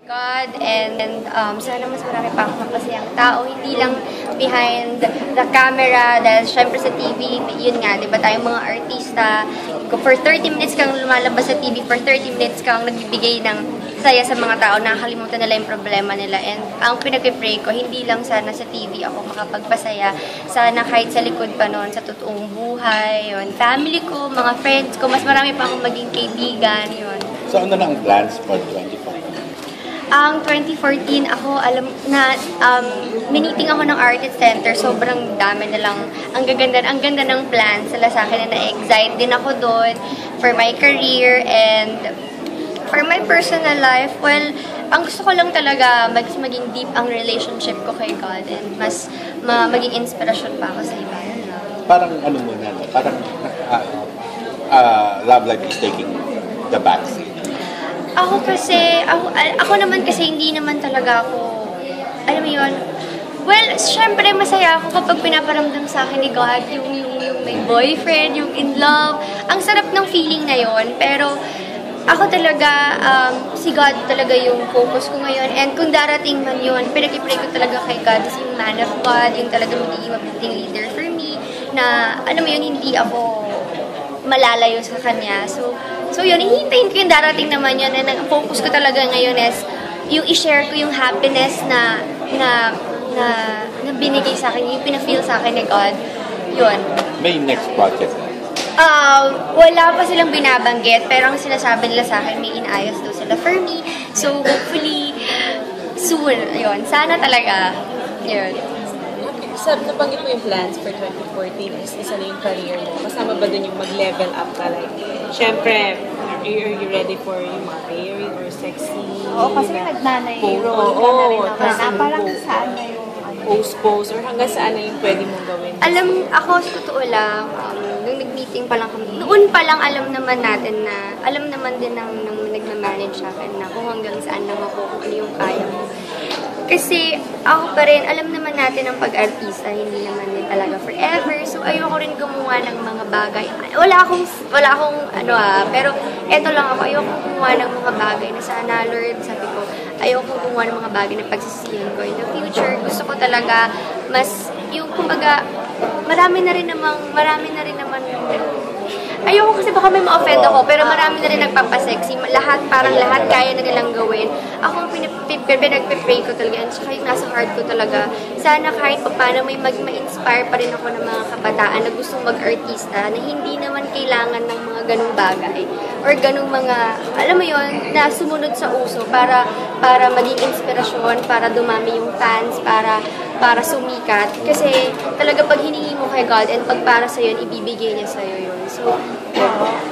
God, and sana mas marami pa akong mapasayang tao, hindi lang behind the camera, dahil syempre sa TV, yun nga, di ba tayong mga artista, for 30 minutes kang lumalabas sa TV, for 30 minutes kang nagbibigay ng saya sa mga tao, nakakalimutan nila yung problema nila, and ang pinag-pray ko, hindi lang sana sa TV ako makapagpasaya, sana kahit sa likod pa noon, sa totoong buhay, yun, family ko, mga friends ko, mas marami pa akong maging kaibigan, yun. So ano na ang plans for 2014? Ang 2014, ako alam na miniting ako ng Artist Center, sobrang dami na lang, ang ganda ng plans sila sa akin, na na-excite din ako doon for my career and for my personal life. Well, ang gusto ko lang talaga maging deep ang relationship ko kay God and mas maging inspirasyon pa ako sa iba. Parang ano muna, no? Parang love life is taking the backseat. Ako naman kasi hindi naman talaga ako, alam mo yun, well, syempre masaya ako kapag pinaparamdam sa akin ni God yung may boyfriend, yung in love. Ang sarap ng feeling na yun, pero ako talaga, si God talaga yung focus ko ngayon. And kung darating man yun, pinag-pray ko talaga kay God, kasi yung man of God, yung talaga magiging mabuting leader for me, na alam mo yun, hindi ako malalayo sa Kanya. So yun, hihintayin ko yung darating naman yun, and ang focus ko talaga ngayon is yung i-share ko yung happiness na binigay sa akin, yung pina-feel sa akin ni God. Yun. May next project na? Wala pa silang binabanggit, pero ang sinasabi nila sa akin, may inayos daw sila for me. So hopefully, soon, yun. Sana talaga. Yun. Sab, nabanggit mo yung plans for 2014, isa na yung career mo. Kasama ba dun yung mag-level up ka? Like, syempre, are you ready for yung mga pairing or sexy? Oo, kasi nagnanay role ka na rin naman. Parang saan na yung post or hanggang saan na yung pwede mong gawin? Alam, ako sa totoo lang, nung nag-meeting pa lang kami, noon pa lang alam naman din ng nagma-manage sa akin na kung hanggang saan lang ako, kung ano yung kaya mo. Kasi ako pa rin, alam naman natin ang pag-artista, hindi naman din talaga forever. So ayoko rin gumawa ng mga bagay. Wala akong pero eto lang ako, ayoko gumawa ng mga bagay na sana, Lord, sabi ko, ayoko gumawa ng mga bagay na pagsisiyan ko in the future. Gusto ko talaga mas, yung kumbaga, marami na rin naman, ayoko kasi baka may ma-offend ako, pero marami na rin nagpapasexy. Parang lahat kaya na nilang gawin. Ako ang pinag-pray ko talaga, and saka yung nasa heart ko talaga, sana kahit pa paano may ma-inspire pa rin ako ng mga kabataan na gustong mag-artista, na hindi naman kailangan ng mga ganung bagay or ganung mga, alam mo yon, na sumunod sa uso para maging inspirasyon, para dumami yung fans, para sumikat. Kasi talaga pag hiningi mo kay God and pag para sa'yo, ibibigay niya sa'yo yun. So,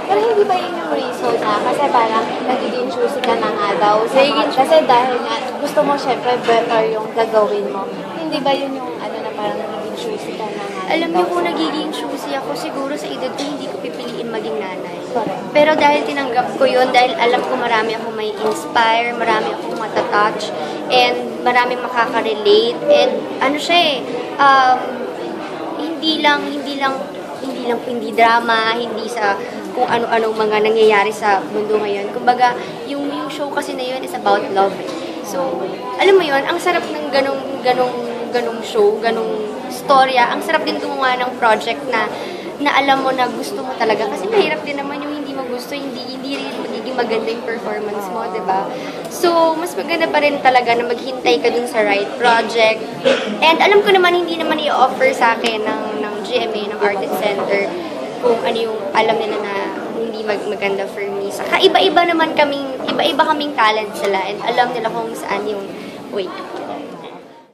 pero hindi ba yun yung reason na? Kasi parang nagiging choosy ka na nga daw. Kasi dahil nga, gusto mo syempre better yung gagawin mo. Hindi ba yun yung na parang nagiging choosy ka na nga? Alam niyo kung nagiging choosy ako, siguro sa edad ko, hindi ko pipiliin maging nanay. Correct. Pero dahil tinanggap ko yun, dahil alam ko marami akong may inspire, marami akong matatouch, and marami makaka-relate, and hindi drama, hindi sa kung ano-anong mga nangyayari sa mundo ngayon. Kumbaga, yung show kasi na yun is about love. So, alam mo yun, ang sarap ng ganong show, ganong storya. Ang sarap din gumawa ng project na alam mo na gusto mo talaga. Kasi mahirap din naman yung hindi mo gusto, hindi rin magiging maganda yung performance mo, diba? So, mas maganda pa rin talaga na maghintay ka dun sa right project. And alam ko naman, hindi naman i-offer sa akin ng GMA, ng Artist Center, kung ano yung alam nila na hindi maganda for me. Saka iba-iba kaming talent sila, and alam nila kung saan yung way.